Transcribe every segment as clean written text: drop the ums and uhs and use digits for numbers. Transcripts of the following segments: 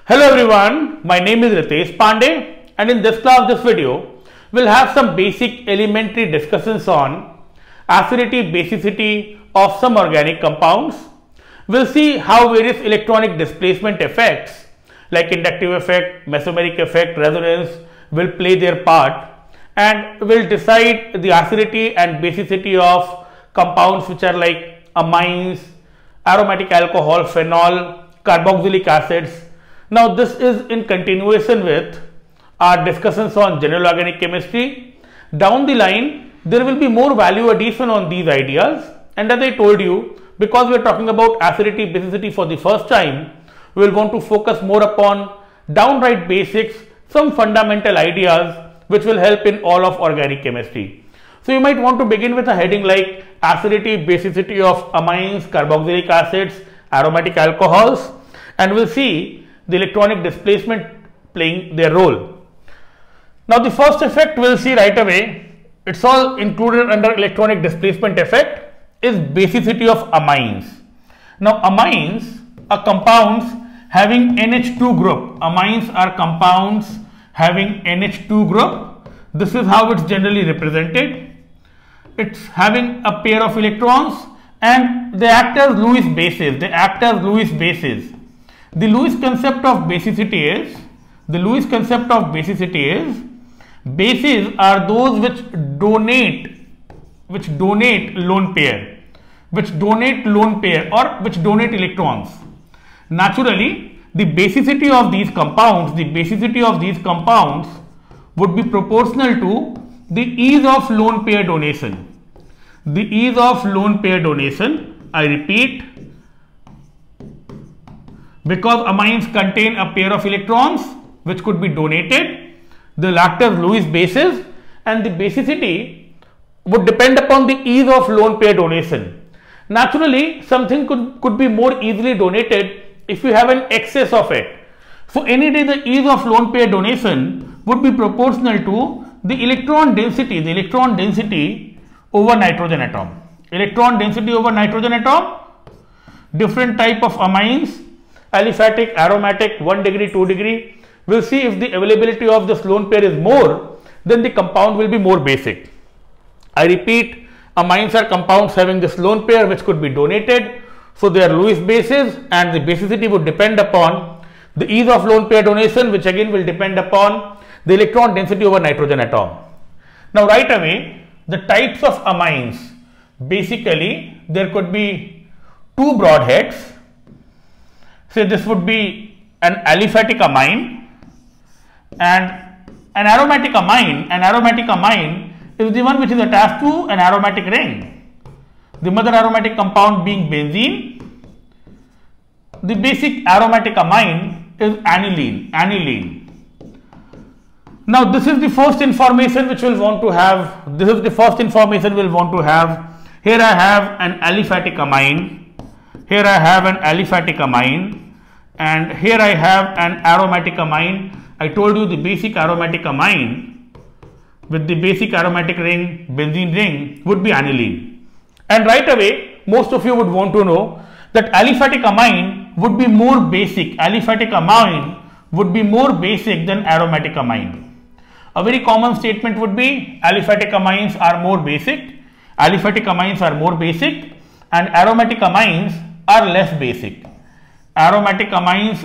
Hello everyone, my name is Ritesh Pandey and in this video, we'll have some basic elementary discussions on acidity, basicity of some organic compounds. We'll see how various electronic displacement effects like inductive effect, mesomeric effect, resonance will play their part, and we'll decide the acidity and basicity of compounds which are like amines, aromatic alcohol, phenol, carboxylic acids. Now this is in continuation with our discussions on general organic chemistry. Down the line there will be more value addition on these ideas, and as I told you, because we are talking about acidity, basicity for the first time, we will want to focus more upon downright basics, some fundamental ideas which will help in all of organic chemistry. So you might want to begin with a heading like acidity, basicity of amines, carboxylic acids, aromatic alcohols, and we'll see the electronic displacement playing their role. Now the first effect we'll see right away, it's all included under electronic displacement effect, is basicity of amines. Now amines are compounds having NH2 group. Amines are compounds having NH2 group. This is how it's generally represented. It's having a pair of electrons and they act as Lewis bases. The Lewis concept of basicity is, bases are those which donate lone pair, or which donate electrons. Naturally, the basicity of these compounds would be proportional to the ease of lone pair donation. I repeat, because amines contain a pair of electrons which could be donated, they will act as Lewis bases, and the basicity would depend upon the ease of lone pair donation. Naturally, something could be more easily donated if you have an excess of it. So any day the ease of lone pair donation would be proportional to the electron density over nitrogen atom. Different type of amines, aliphatic, aromatic, 1 degree, 2 degree. We'll see if the availability of this lone pair is more, then the compound will be more basic. I repeat, amines are compounds having this lone pair which could be donated, so they are Lewis bases, and the basicity would depend upon the ease of lone pair donation, which again will depend upon the electron density over nitrogen atom. Now right away, the types of amines, basically there could be two broad heads. Say this would be an aliphatic amine and an aromatic amine. An aromatic amine is the one which is attached to an aromatic ring, the mother aromatic compound being benzene. The basic aromatic amine is aniline. Now this is the first information which we'll want to have. Here I have an aliphatic amine. And here I have an aromatic amine. I told you the basic aromatic amine with the basic aromatic ring, benzene ring, would be aniline. And right away, most of you would want to know that aliphatic amine would be more basic. Than aromatic amine. A very common statement would be aliphatic amines are more basic, and aromatic amines are less basic. Aromatic amines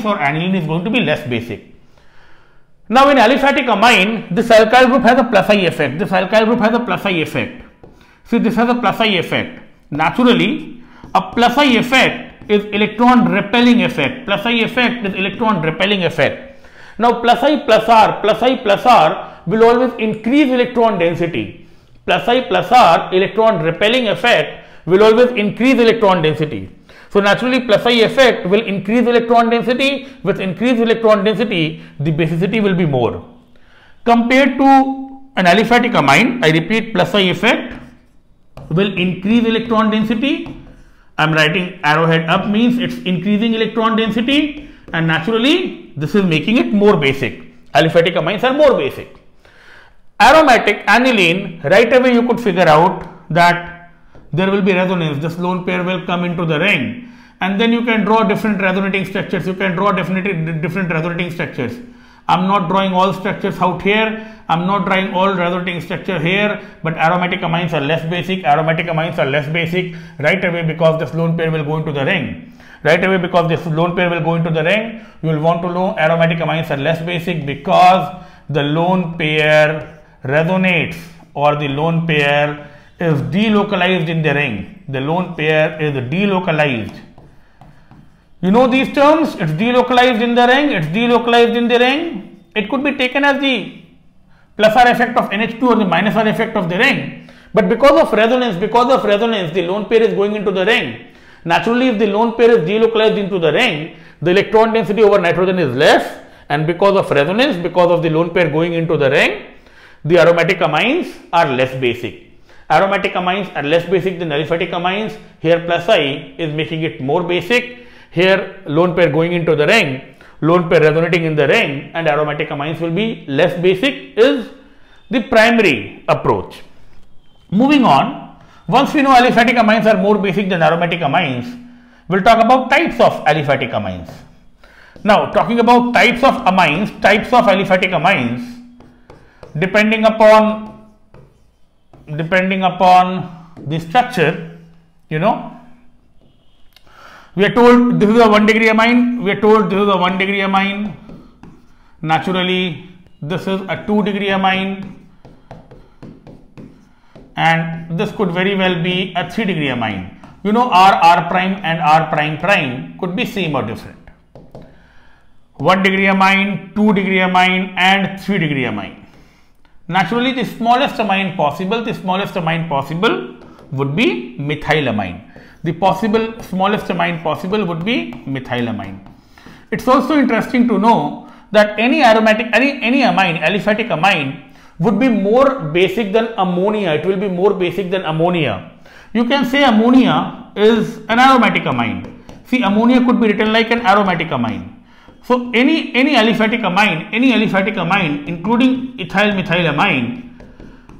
or aniline is going to be less basic. Now in aliphatic amine, this alkyl group has a plus I effect. See, this has a plus I effect. Naturally, a plus I effect is electron repelling effect. Now plus I plus R will always increase electron density. Electron repelling effect will always increase electron density. So naturally plus I effect will increase electron density. With increased electron density, the basicity will be more. Compared to an aliphatic amine, I repeat, plus I effect will increase electron density. I am writing arrowhead up, means it's increasing electron density, and naturally this is making it more basic. Aliphatic amines are more basic. Aromatic aniline, right away you could figure out that there will be resonance. This lone pair will come into the ring and then you can draw different resonating structures. You can draw definitely different resonating structures. I'm not drawing all structures out here. I'm not drawing all resonating structure here, but aromatic amines are less basic. Aromatic amines are less basic right away because this lone pair will go into the ring. Right away because this lone pair will go into the ring, you will want to know aromatic amines are less basic because the lone pair resonates, or the lone pair is delocalized in the ring. The lone pair is delocalized. You know these terms, it's delocalized in the ring, it's delocalized in the ring. It could be taken as the plus R effect of NH2 or the minus R effect of the ring. But because of resonance, the lone pair is going into the ring. Naturally, if the lone pair is delocalized into the ring, the electron density over nitrogen is less, and because of resonance, because of the lone pair going into the ring, the aromatic amines are less basic. Aromatic amines are less basic than aliphatic amines. Here plus I is making it more basic. Here lone pair going into the ring, lone pair resonating in the ring, and aromatic amines will be less basic is the primary approach. Moving on, once we know aliphatic amines are more basic than aromatic amines, we'll talk about types of aliphatic amines. Now, talking about types of amines, types of aliphatic amines, depending upon the structure, you know, we are told this is a 1 degree amine, we are told this is a 1 degree amine, naturally this is a 2 degree amine, and this could very well be a 3 degree amine. You know, R prime and R prime prime could be same or different. 1 degree amine, 2 degree amine, and 3 degree amine. Naturally, the smallest amine possible would be methylamine. The possible smallest amine possible would be methylamine. It's also interesting to know that any aromatic, any amine, aliphatic amine, would be more basic than ammonia. It will be more basic than ammonia. You can say ammonia is an aromatic amine. See, ammonia could be written like an aromatic amine. So any aliphatic amine, including ethyl methylamine,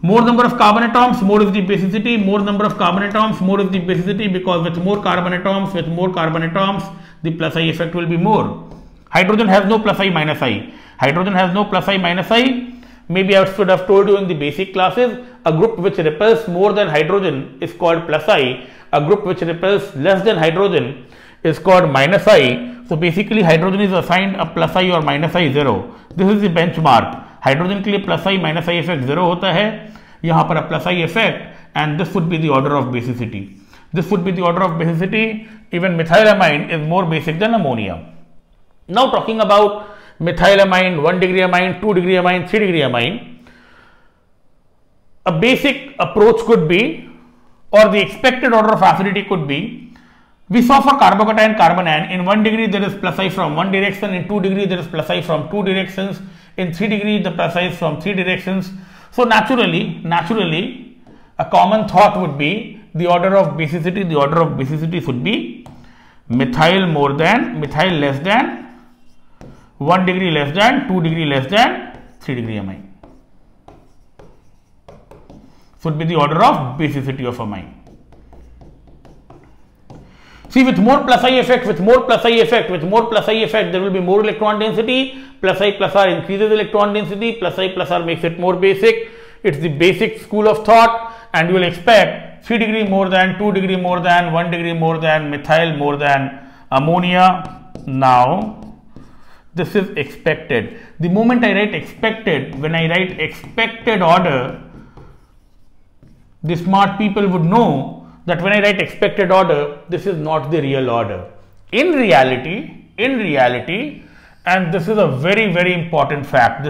more number of carbon atoms, more is the basicity. More number of carbon atoms, more is the basicity, because with more carbon atoms, the plus I effect will be more. Hydrogen has no plus I minus I. Hydrogen has no plus I minus I. Maybe I should have told you in the basic classes, a group which repels more than hydrogen is called plus I. A group which repels less than hydrogen is called minus I. So basically hydrogen is assigned a plus I or minus I 0. This is the benchmark. Hydrogen के लिए plus I minus I effect 0 होता है, यहाँ पर plus I effect, and this would be the order of basicity. This would be the order of basicity. Even methylamine is more basic than ammonia. Now talking about methylamine, 1 degree amine, 2 degree amine, 3 degree amine, a basic approach could be, or the expected order of acidity could be, we saw for carbocation, carbanion, in 1 degree there is plus I from 1 direction, in 2 degree there is plus I from 2 directions, in 3 degree the plus I is from 3 directions. So naturally a common thought would be the order of basicity should be methyl less than 1 degree less than 2 degree less than 3 degree amine. Should be the order of basicity of amine. See, with more plus I effect, there will be more electron density. Plus I plus R increases electron density. Plus I plus R makes it more basic. It's the basic school of thought, and you will expect 3 degree more than, 2 degree more than, 1 degree more than, methyl more than ammonia. Now, this is expected. The moment I write expected, when I write expected order, the smart people would know that when I write expected order, this is not the real order. In reality, and this is a very important fact.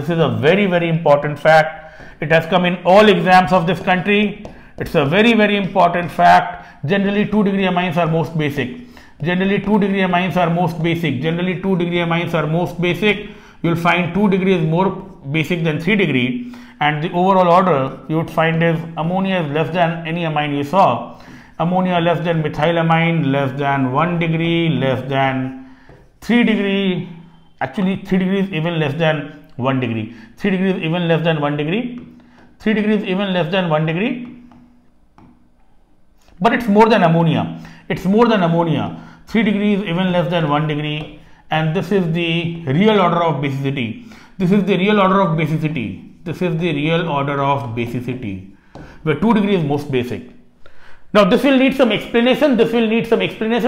It has come in all exams of this country. It's a very important fact. Generally 2 degree amines are most basic. You will find 2 degree is more basic than 3 degree, and the overall order you would find is ammonia is less than any amine you saw. Ammonia less than methylamine, less than 1 degree, less than 3 degree. Actually 3 degrees even less than 1 degree. 3 degrees even less than 1 degree. 3 degrees even less than 1 degree. But it's more than ammonia. 3 3 degrees even less than 1 degree, and this is the real order of basicity. This is the real order of basicity. This is the real order of basicity, where 2 degrees is most basic. Now this will need some explanation,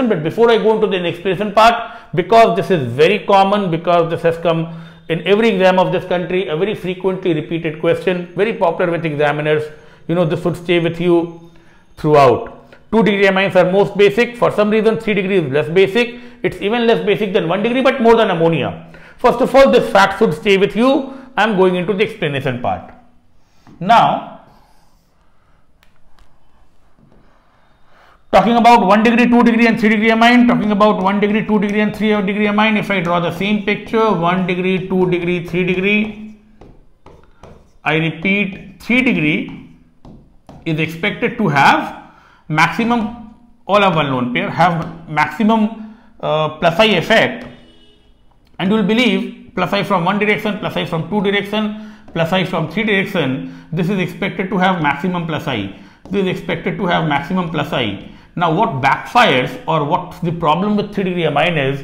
but before I go into the explanation part, because this is very common, because this has come in every exam of this country, a very frequently repeated question, very popular with examiners, this would stay with you throughout. 2 degree amines are most basic. For some reason 3 degrees is less basic. It's even less basic than 1 degree, but more than ammonia. First of all, this fact should stay with you. I am going into the explanation part. Now, talking about 1 degree, 2 degree and 3 degree amine, talking about 1 degree, 2 degree and 3 degree amine, if I draw the same picture, 1 degree, 2 degree, 3 degree, I repeat, 3 degree is expected to have maximum, all of one lone pair have maximum plus I effect, and you will believe plus I from one direction, plus I from two direction, plus I from three direction, this is expected to have maximum plus I. This is expected to have maximum plus I. Now what backfires, or what's the problem with 3 degree amine is,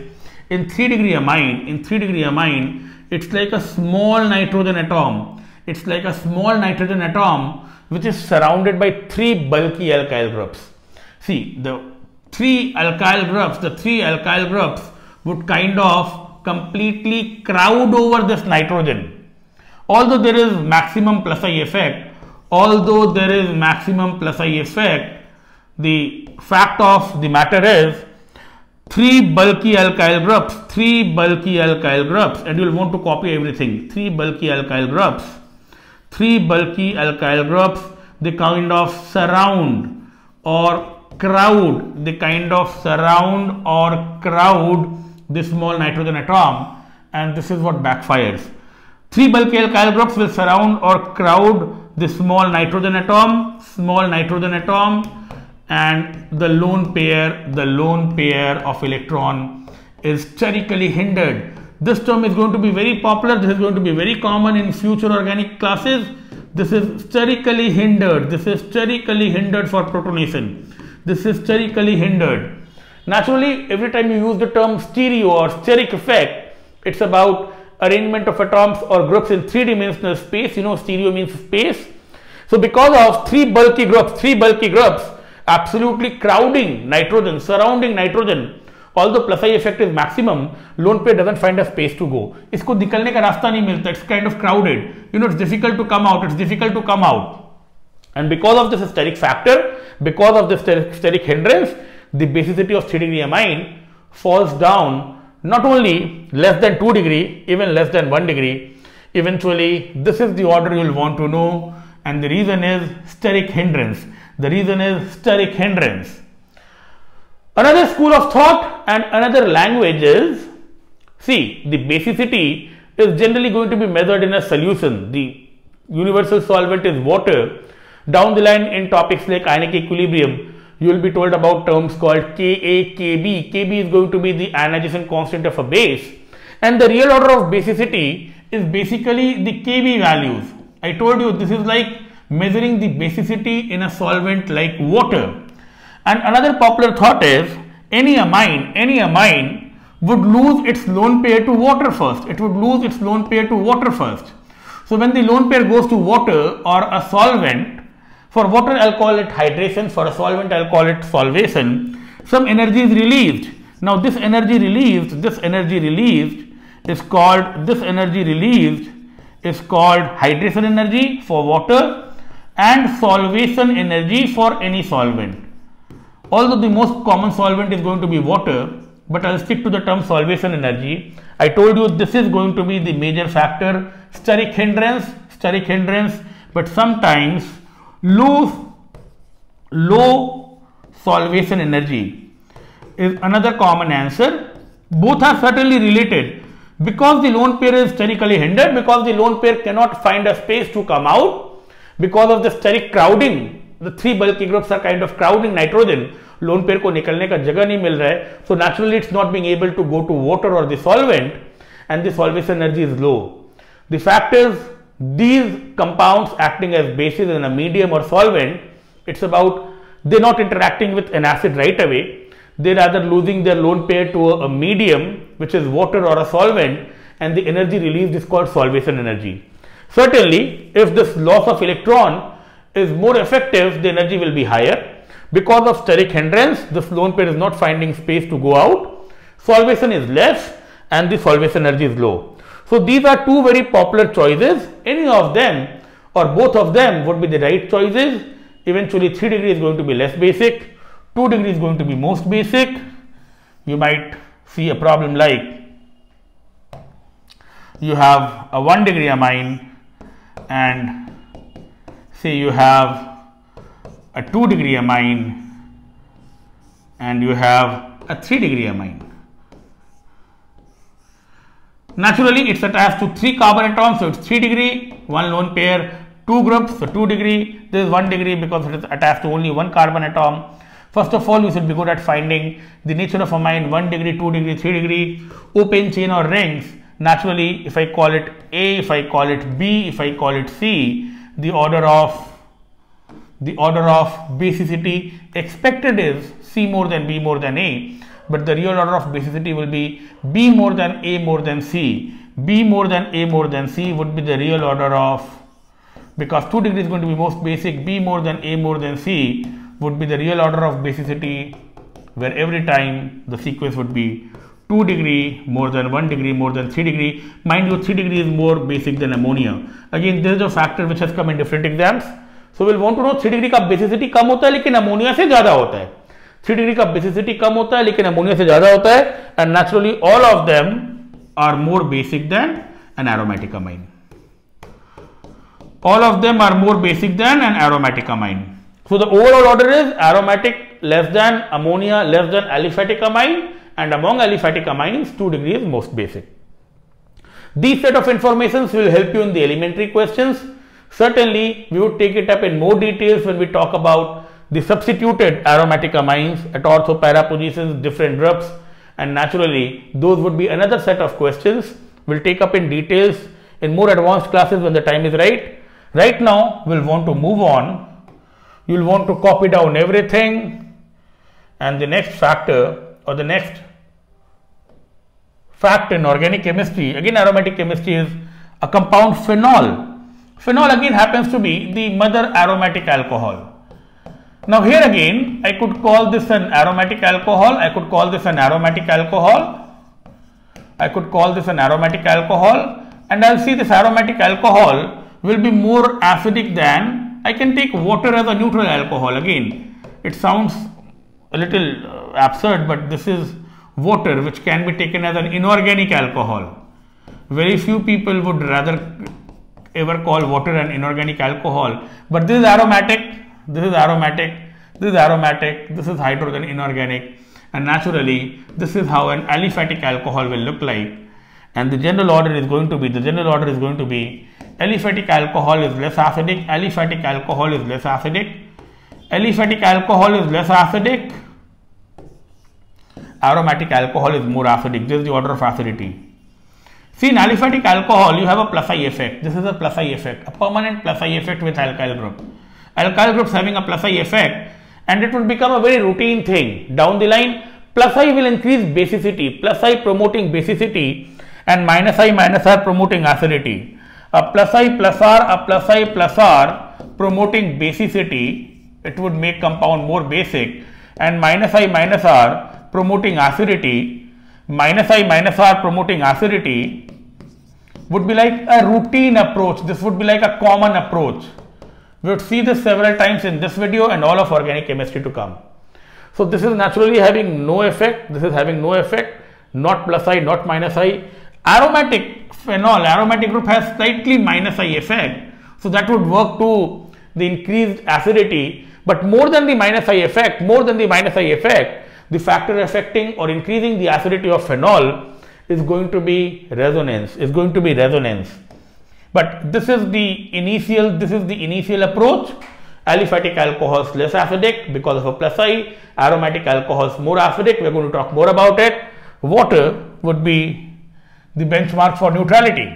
in 3 degree amine, it's like a small nitrogen atom. It's like a small nitrogen atom which is surrounded by 3 bulky alkyl groups. See, the 3 alkyl groups would kind of completely crowd over this nitrogen. Although there is maximum plus I effect, the fact of the matter is 3 bulky alkyl groups, and you will want to copy everything. 3 bulky alkyl groups, they kind of surround or crowd, this small nitrogen atom, and this is what backfires. 3 bulky alkyl groups will surround or crowd this small nitrogen atom, and the lone pair of electron is sterically hindered. This term is going to be very popular. This is going to be very common in future organic classes. This is sterically hindered. For protonation. This is sterically hindered. Naturally, every time you use the term stereo or steric effect, it's about arrangement of atoms or groups in three-dimensional space. Stereo means space. So because of 3 bulky groups absolutely crowding nitrogen, surrounding nitrogen, although plus I effect is maximum, lone pair doesn't find a space to go. इसको निकलने का रास्ता नहीं मिलता. It's kind of crowded. It's difficult to come out. And because of this steric factor, because of this steric hindrance, the basicity of 3 degree amine falls down not only less than 2 degree, even less than 1 degree. Eventually, this is the order you will want to know, and the reason is steric hindrance. Another school of thought and another language is, see, the basicity is generally going to be measured in a solution. The universal solvent is water. Down the line in topics like ionic equilibrium, you will be told about terms called Ka, Kb. Kb is going to be the ionization constant of a base, and the real order of basicity is basically the Kb values. I told you this is like measuring the basicity in a solvent like water. And another popular thought is any amine would lose its lone pair to water first. So when the lone pair goes to water or a solvent, for water I'll call it hydration, for a solvent I'll call it solvation, some energy is released. Now this energy released is called hydration energy for water and solvation energy for any solvent. Although the most common solvent is going to be water, but I'll stick to the term solvation energy. I told you this is going to be the major factor, steric hindrance, but sometimes low solvation energy is another common answer. Both are certainly related. Because the lone pair is sterically hindered, because the lone pair cannot find a space to come out, because of the steric crowding, the 3 bulky groups are kind of crowding nitrogen, lone pair को निकलने का जगह नहीं मिल रहा है, so naturally it's not being able to go to water or the solvent, and the solvation energy is low. The fact is, these compounds acting as bases in a medium or solvent, it's about they're not interacting with an acid right away. they rather losing their lone pair to a medium which is water or a solvent, and the energy released is called solvation energy. Certainly, if this loss of electron is more effective, the energy will be higher. Because of steric hindrance, this lone pair is not finding space to go out. Solvation is less and the solvation energy is low. So these are two very popular choices. Any of them or both of them would be the right choices. Eventually 3 degree is going to be less basic, 2 degree is going to be most basic. You might see a problem like you have a 1 degree amine and say you have a 2 degree amine and you have a 3 degree amine. Naturally, it's attached to 3 carbon atoms, so it's 3 degree, 1 lone pair, 2 groups, so 2 degree. This is 1 degree because it is attached to only 1 carbon atom. First of all, you should be good at finding the nature of amine: 1 degree, 2 degree, 3 degree, open chain or rings. Naturally, if I call it A, if I call it B, if I call it C, the order of basicity expected is C more than B more than A, but the real order of basicity will be B more than A more than C. B more than A more than C would be the real order of, because 2 degree is going to be most basic, B more than A more than C would be the real order of basicity, where every time the sequence would be 2 degree more than 1 degree more than 3 degree. Mind you, 3 degree is more basic than ammonia. Again, this is a factor which has come in different exams. So we'll want to know 3 degree का basicity कम होता है लेकिन ammonia से ज़्यादा होता है. 3 degree का basicity कम होता है लेकिन अमोनिया से ज़्यादा होता है, and naturally all of them are more basic than an aromatic amine. All of them are more basic than an aromatic amine. So the overall order is aromatic less than ammonia less than aliphatic amine, and among aliphatic amines 2 degree is most basic. These set of informations will help you in the elementary questions. Certainly, we would take it up in more details when we talk about the substituted aromatic amines at ortho para positions, different groups, and naturally those would be another set of questions we'll take up in details in more advanced classes when the time is right. Right now, we'll want to move on. You'll want to copy down everything, and the next factor or the next fact in organic chemistry, again aromatic chemistry, is a compound phenol. Phenol again happens to be the mother aromatic alcohol. Now here again I could call this an aromatic alcohol, I could call this an aromatic alcohol, I could call this an aromatic alcohol, and I'll see this aromatic alcohol will be more acidic than, I can take water as a neutral alcohol. Again, it sounds a little absurd, but this is water which can be taken as an inorganic alcohol. Very few people would rather ever call water an inorganic alcohol, but this is aromatic, this is aromatic, this is aromatic, this is hydrogen inorganic, and naturally this is how an aliphatic alcohol will look like. And the general order is going to be, aliphatic alcohol is less acidic, aliphatic alcohol is less acidic, aliphatic alcohol is less acidic, aromatic alcohol is more acidic. This is the order of acidity. See, in aliphatic alcohol, you have a plus I effect. This is a plus I effect, a permanent plus I effect with alkyl group. Alkyl groups having a plus I effect, and it will become a very routine thing. Down the line, plus I will increase basicity, plus I promoting basicity, and minus I promoting acidity. A plus I plus R promoting basicity, it would make compound more basic, and minus I minus R promoting acidity, minus I minus R promoting acidity would be like a routine approach. This would be like a common approach. We would see this several times in this video and all of organic chemistry to come. So this is naturally having no effect, this is having no effect, not plus I, not minus I. Aromatic phenol, aromatic group has slightly minus I effect, so that would work to the increased acidity, but more than the minus I effect, the factor affecting or increasing the acidity of phenol is going to be resonance, But this is the initial approach. Aliphatic alcohols less acidic because of a plus I, aromatic alcohols more acidic. We are going to talk more about it. Water would be the benchmark for neutrality.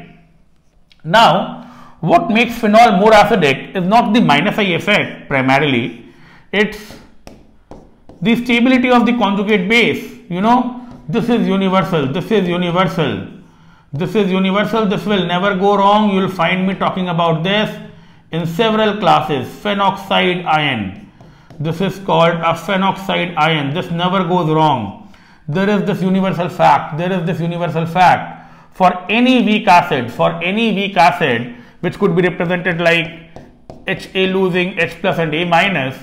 Now, what makes phenol more acidic is not the minus I effect primarily, it's the stability of the conjugate base, this is universal, this is universal, this is universal, this will never go wrong. You will find me talking about this in several classes. Phenoxide ion, this is called a phenoxide ion, this never goes wrong. There is this universal fact, for any weak acid, which could be represented like Ha losing H plus and A minus.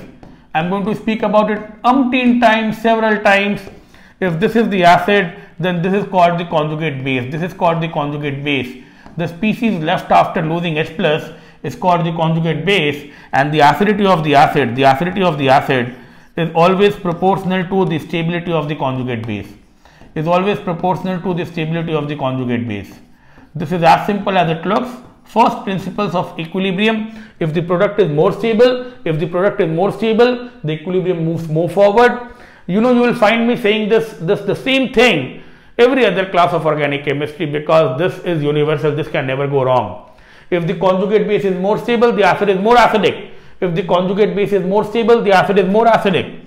I am going to speak about it umpteen times, several times. If this is the acid, then this is called the conjugate base. The species left after losing H plus is called the conjugate base, and the acidity of the acid is always proportional to the stability of the conjugate base. This is as simple as it looks. First principles of equilibrium: if the product is more stable, the equilibrium moves more forward. You will find me saying this the same thing every other class of organic chemistry, because this is universal, this can never go wrong. If the conjugate base is more stable, the acid is more acidic. If the conjugate base is more stable, the acid is more acidic.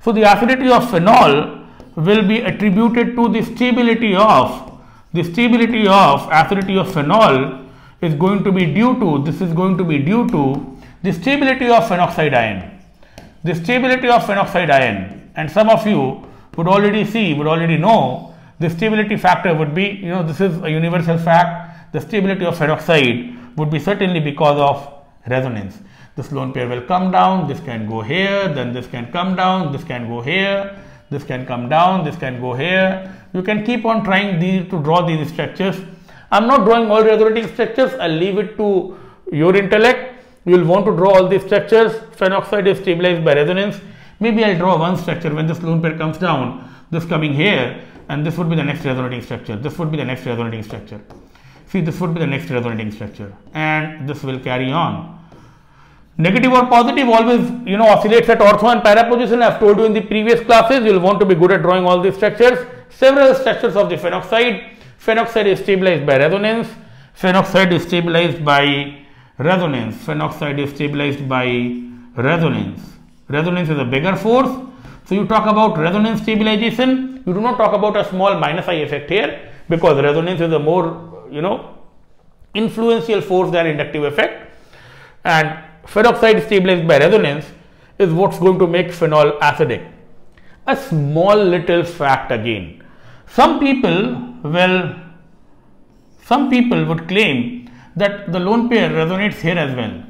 So the acidity of phenol will be attributed to the stability of acidity of phenol is going to be due to the stability of phenoxide ion. And some of you would already know the stability factor would be, this is a universal fact, the stability of phenoxide would be certainly because of resonance. This lone pair will come down, this can go here, then this can come down, this can go here, this can come down, this can go here. You can keep on trying to draw these structures. I am not drawing all resonating structures, I will leave it to your intellect. You will want to draw all these structures. Phenoxide is stabilized by resonance. Maybe I will draw one structure when this lone pair comes down, this coming here, and this would be the next resonating structure. See, this would be the next resonating structure, and this will carry on. Negative or positive always oscillates at ortho and para position. I have told you in the previous classes. You will want to be good at drawing all these structures. Several structures of the phenoxide. Phenoxide is stabilized by resonance. Resonance is a bigger force. So you talk about resonance stabilization. You do not talk about a small minus I effect here, because resonance is a more influential force than inductive effect, and phenoxide stabilized by resonance is what's going to make phenol acidic. A small little fact again. Some people would claim that the lone pair resonates here as well.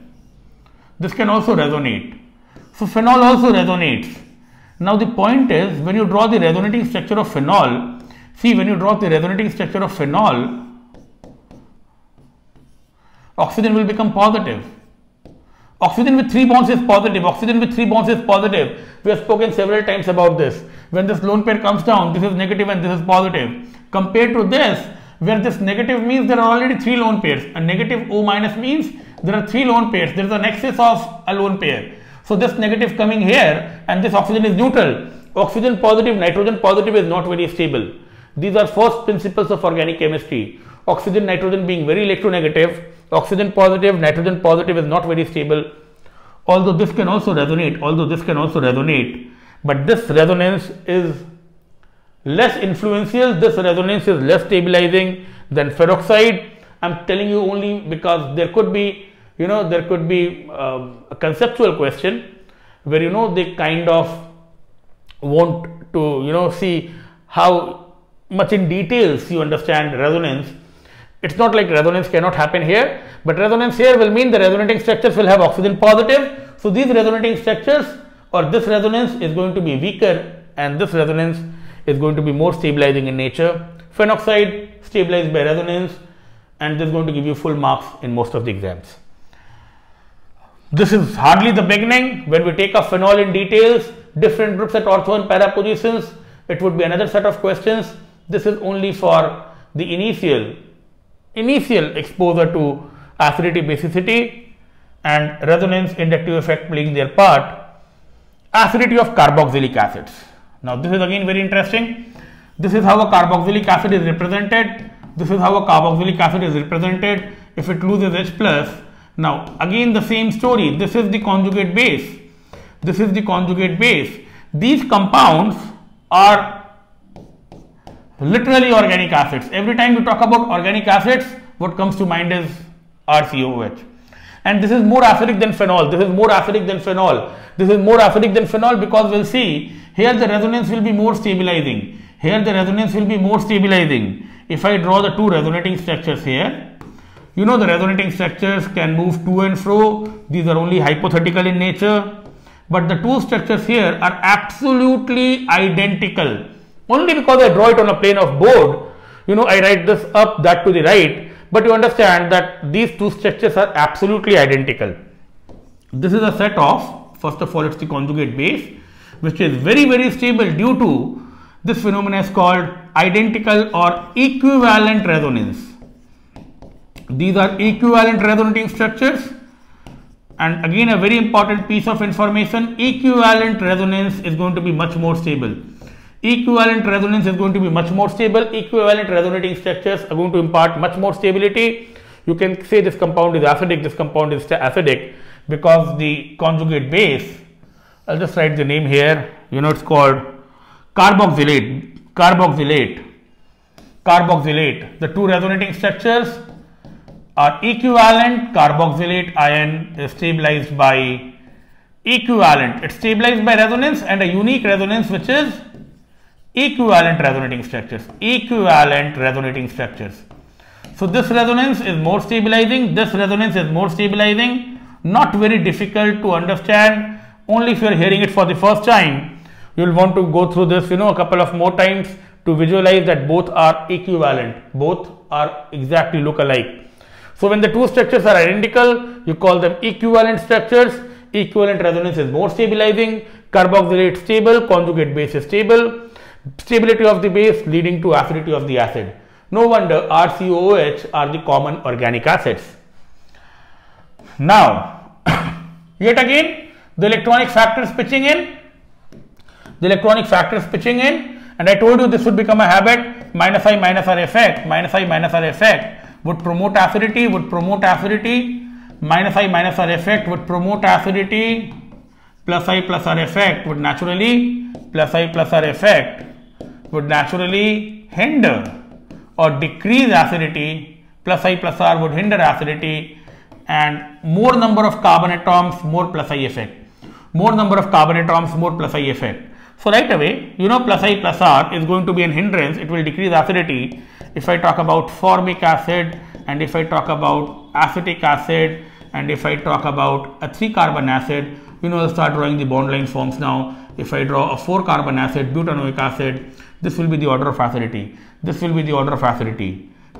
This can also resonate. So phenol also resonates. Now the point is, when you draw the resonating structure of phenol, oxygen will become positive. Oxygen with 3 bonds is positive. We have spoken several times about this. When this lone pair comes down, this is negative and this is positive. Compared to this, where this negative means there are already 3 lone pairs. A negative O minus means there are 3 lone pairs. There is a nexus of a lone pair. So this negative coming here, and this oxygen is neutral. Oxygen positive, nitrogen positive is not very stable. These are first principles of organic chemistry. Oxygen, nitrogen being very electronegative. Oxygen positive, nitrogen positive is not very stable. Although this can also resonate, but this resonance is less influential, this resonance is less stabilizing than peroxide. I am telling you only because there could be, a conceptual question where they kind of want to see how much in details you understand resonance. It's not like resonance cannot happen here, but resonance here will mean the resonating structures will have oxygen positive. So these resonating structures, or this resonance is going to be weaker, and this resonance is going to be more stabilizing in nature. Phenoxide stabilized by resonance, and this is going to give you full marks in most of the exams. This is hardly the beginning. When we take up phenol in details, different groups at ortho and para positions, it would be another set of questions. This is only for the initial exposure to acidity, basicity, and resonance, inductive effect playing their part. Acidity of carboxylic acids. Now this is again very interesting. This is how a carboxylic acid is represented. If it loses H plus. Now again the same story. This is the conjugate base. These compounds are literally organic acids. Every time you talk about organic acids, what comes to mind is RCOOH. And this is more acidic than phenol. This is more acidic than phenol. This is more acidic than phenol because we'll see here the resonance will be more stabilizing. Here the resonance will be more stabilizing. If I draw the two resonating structures here, you know the resonating structures can move to and fro. These are only hypothetical in nature. But the two structures here are absolutely identical. Only because I draw it on a plane of board, I write this up, that to the right. But you understand that these two structures are absolutely identical. This is a set of, first of all, it's the conjugate base, which is very, very stable due to this phenomenon is called identical or equivalent resonance. These are equivalent resonating structures. And again, a very important piece of information, equivalent resonance is going to be much more stable. Equivalent resonance is going to be much more stable. Equivalent resonating structures are going to impart much more stability. You can say this compound is acidic, this compound is acidic because the conjugate base, I'll just write the name here, it's called carboxylate. The two resonating structures are equivalent. Carboxylate ion is stabilized by equivalent. It's stabilized by resonance and a unique resonance which is equivalent resonating structures. So this resonance is more stabilizing. This resonance is more stabilizing. Not very difficult to understand. Only if you are hearing it for the first time, you will want to go through this, a couple of more times to visualize that both are equivalent. Both are exactly look alike. So when the two structures are identical, you call them equivalent structures. Equivalent resonance is more stabilizing. Carboxylate stable, conjugate base is stable. Stability of the base leading to acidity of the acid. No wonder RCOOH are the common organic acids. Now, yet again, the electronic factors pitching in. And I told you this would become a habit. Minus I minus R effect would promote acidity. Minus I minus R effect would promote acidity. Plus I plus R effect would naturally hinder or decrease acidity. Plus I plus R would hinder acidity, and more number of carbon atoms, more plus I effect. So right away, plus I plus R is going to be an hindrance. It will decrease acidity. If I talk about formic acid, and if I talk about acetic acid, and if I talk about a 3-carbon acid, I'll start drawing the bond line forms now. If I draw a 4-carbon acid, butanoic acid, this will be the order of acidity.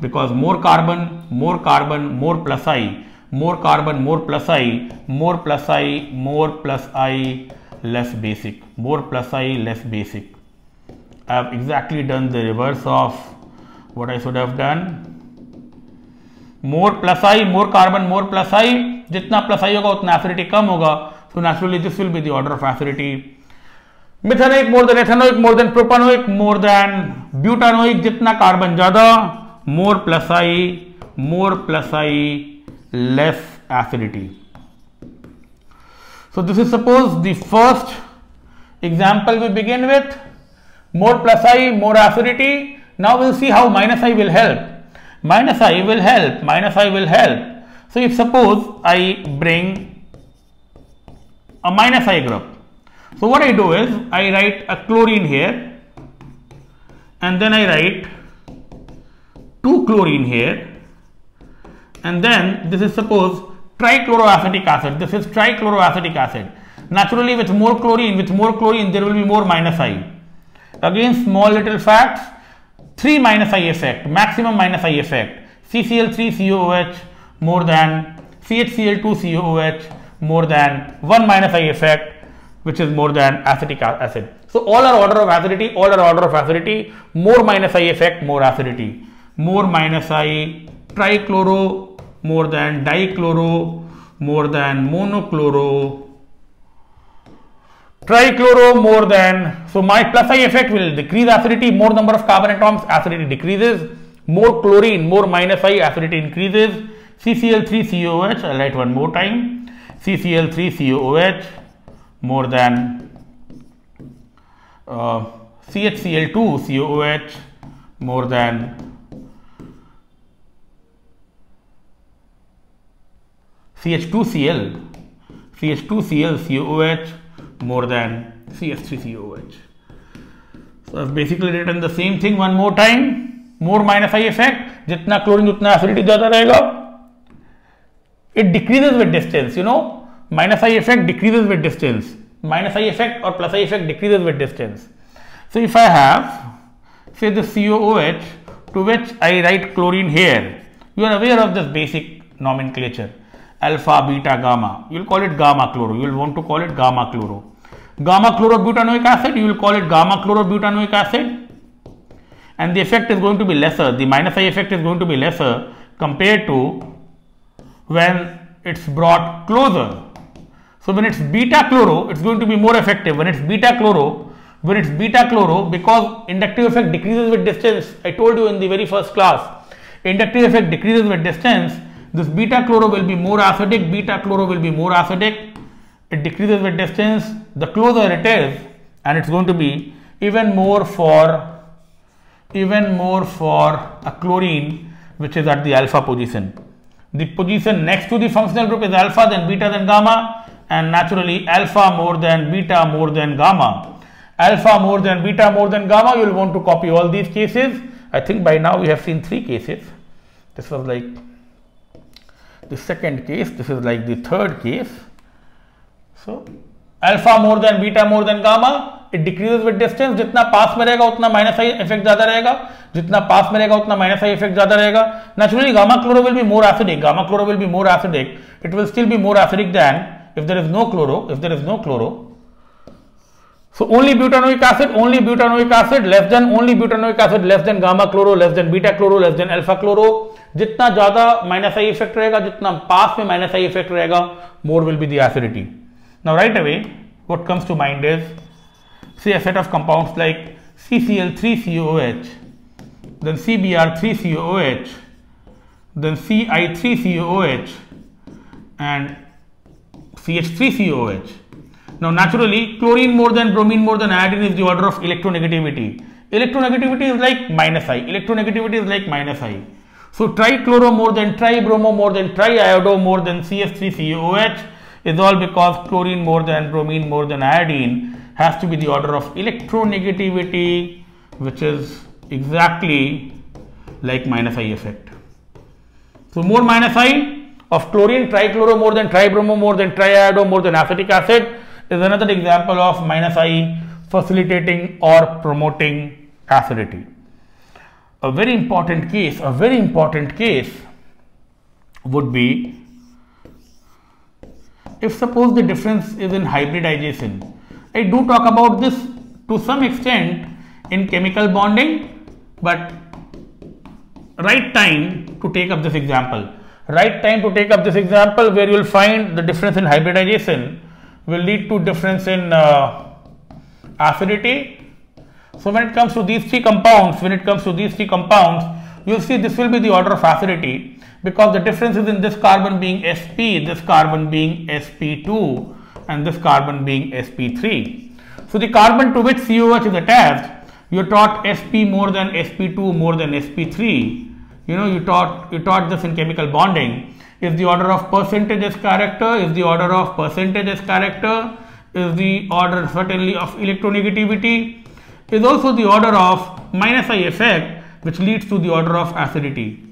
Because more carbon, more plus I, more carbon, more plus I, less basic. I have exactly done the reverse of what I should have done. More plus I, more carbon, more plus I. Jitna plus I hoga utna acidity kam hoga. So naturally this will be the order of acidity. Methanoic more than ethanoic, more than propanoic, more than butanoic. Jitna carbon zyada, more plus I, less acidity. So this is suppose the first example we begin with. More plus I, more acidity. Now we'll see how minus I will help. Minus I will help. So if suppose I bring a minus I group. So what I do is I write a chlorine here, and then I write 2 chlorine here, and then this is suppose trichloroacetic acid. This is trichloroacetic acid. Naturally, with more chlorine, there will be more minus I. Again, small little facts. 3 minus I effect, maximum minus I effect. CCl3COOH more than CHCl2COOH more than 1 minus I effect, which is more than acetic acid. So all are order of acidity, more minus I effect, more acidity. More minus I, trichloro more than dichloro, more than monochloro, trichloro more than, so my plus I effect will decrease acidity. More number of carbon atoms, acidity decreases. More chlorine, more minus I, acidity increases. CCl3COOH, I'll write one more time. CCl3COOH more than CHCl2 COOH more than CH2Cl COOH more than CH3COOH. So I've basically written the same thing one more time. More minus I effect, jitna chlorine utna acidity zyada rahega. It decreases with distance, you know, minus I effect decreases with distance. Minus I effect or plus I effect decreases with distance. So if I have, say, the COOH to which I write chlorine here, you are aware of this basic nomenclature, alpha, beta, gamma. You will call it gamma chloro. You will want to call it gamma chloro. Gamma chlorobutanoic acid, you will call it gamma chlorobutanoic acid, and the effect is going to be lesser. The minus I effect is going to be lesser compared to when it's brought closer. So when it's beta chloro, it's going to be more effective. When it's beta chloro, because inductive effect decreases with distance. I told you in the very first class, inductive effect decreases with distance. This beta chloro will be more acidic. Beta chloro will be more acidic. It decreases with distance. The closer it is, and it's going to be even more for a chlorine which is at the alpha position. The position next to the functional group is alpha, then beta, then gamma, and naturally alpha more than beta more than gamma. Alpha more than beta more than gamma, you will want to copy all these cases. I think by now we have seen 3 cases. This was like the second case, this is like the third case. So alpha more than beta more than gamma, it decreases with distance. जितना पास में रहेगा उतना minus I effect ज्यादा रहेगा, जितना पास में रहेगा उतना माइनस आई इफेक्ट ज्यादा रहेगा. Naturally gamma chloro will be more acidic. Gamma chloro will be more acidic. It will still be more acidic than if there is no chloro. So only butanoic acid less than only butanoic acid less than gamma chloro less than beta chloro less than alpha chloro. जितना ज्यादा minus I effect रहेगा, जितना पास में minus I effect रहेगा, more will be the acidity. Now right away what comes to mind is, say, a set of compounds like CCl3COOH, then CBr3COOH, then CI3COOH and CH3COOH. Now naturally chlorine more than bromine more than iodine is the order of electronegativity. Electronegativity is like minus I. Electronegativity is like minus I. So trichloro more than tribromo more than triiodo more than CH3COOH is all because chlorine more than bromine more than iodine has to be the order of electronegativity, which is exactly like minus I effect. So more minus I of chlorine, trichloro more than tribromo more than triiodo more than acetic acid is another example of minus I facilitating or promoting acidity. A very important case would be if suppose the difference is in hybridization. I do talk about this to some extent in chemical bonding, but right time to take up this example. Where you will find the difference in hybridization will lead to difference in acidity. So when it comes to these three compounds, you will see this will be the order of acidity, because the difference is in this carbon being sp, this carbon being sp2 and this carbon being sp3. So the carbon to which COH is attached, you taught sp more than sp2 more than sp3. You know, you taught this in chemical bonding. Is the order of percentage S character, is the order certainly of electronegativity, is also the order of minus I effect, which leads to the order of acidity.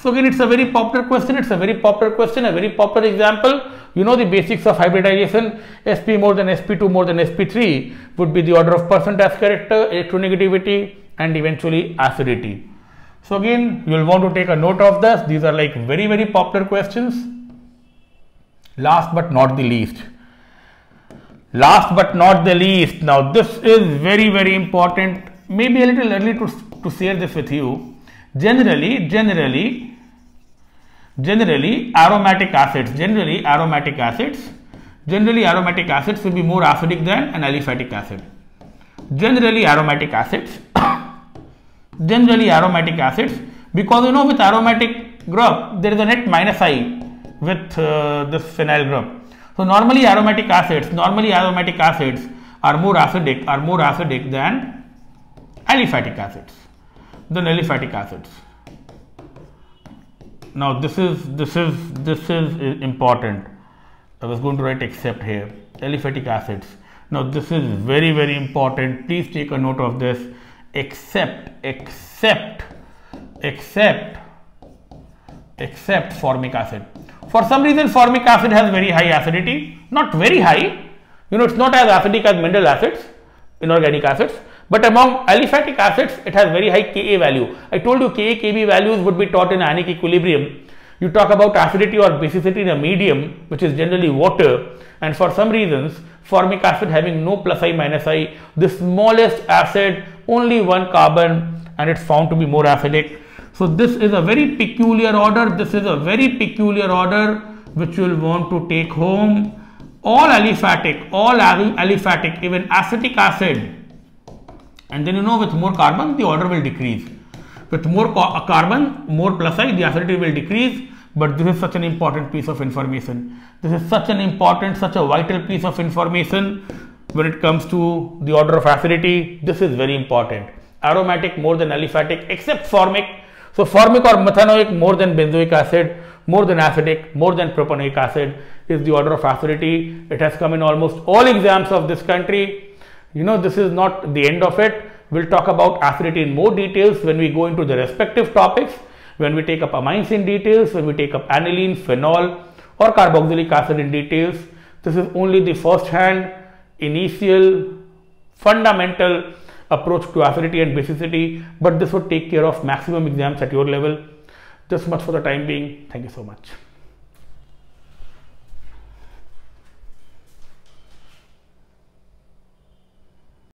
So again, it's a very popular question, a very popular example. You know the basics of hybridization. Sp more than sp2 more than sp3 would be the order of percent S character, electronegativity and eventually acidity. So again, you will want to take a note of this. These are like very popular questions. Last but not the least, now this is very important. Maybe a little early to share this with you. Generally aromatic acids will be more acidic than an aliphatic acid. Generally aromatic acids, because you know with aromatic group there is a net minus I with this phenyl group. So normally aromatic acids are more acidic than aliphatic acids. Now this is important. I was going to write except here, aliphatic acids. Now this is very, very important. Please take a note of this. Except formic acid. For some reason, formic acid has very high acidity. Not very high. It's not as acidic as mineral acids, inorganic acids. But among aliphatic acids, it has very high Ka value. I told you Ka, Kb values would be taught in ionic equilibrium. You talk about acidity or basicity in a medium, which is generally water, and for some reasons, formic acid having no plus I minus I, the smallest acid, only one carbon, and it's found to be more acidic. So this is a very peculiar order. Which you will want to take home. All aliphatic, even acetic acid. And then with more carbon, the order will decrease. With more carbon, more plus I, the acidity will decrease. But this is such an important piece of information. Such a vital piece of information when it comes to the order of acidity. This is very important. Aromatic more than aliphatic, except formic. So formic or methanoic more than benzoic acid, more than acidic, more than propanoic acid is the order of acidity. It has come in almost all exams of this country. This is not the end of it. We'll talk about acidity in more details when we go into the respective topics, when we take up amines in details, when we take up aniline, phenol or carboxylic acid in details. This is only the first hand, initial, fundamental approach to acidity and basicity, but this would take care of maximum exams at your level. This much for the time being. Thank you so much.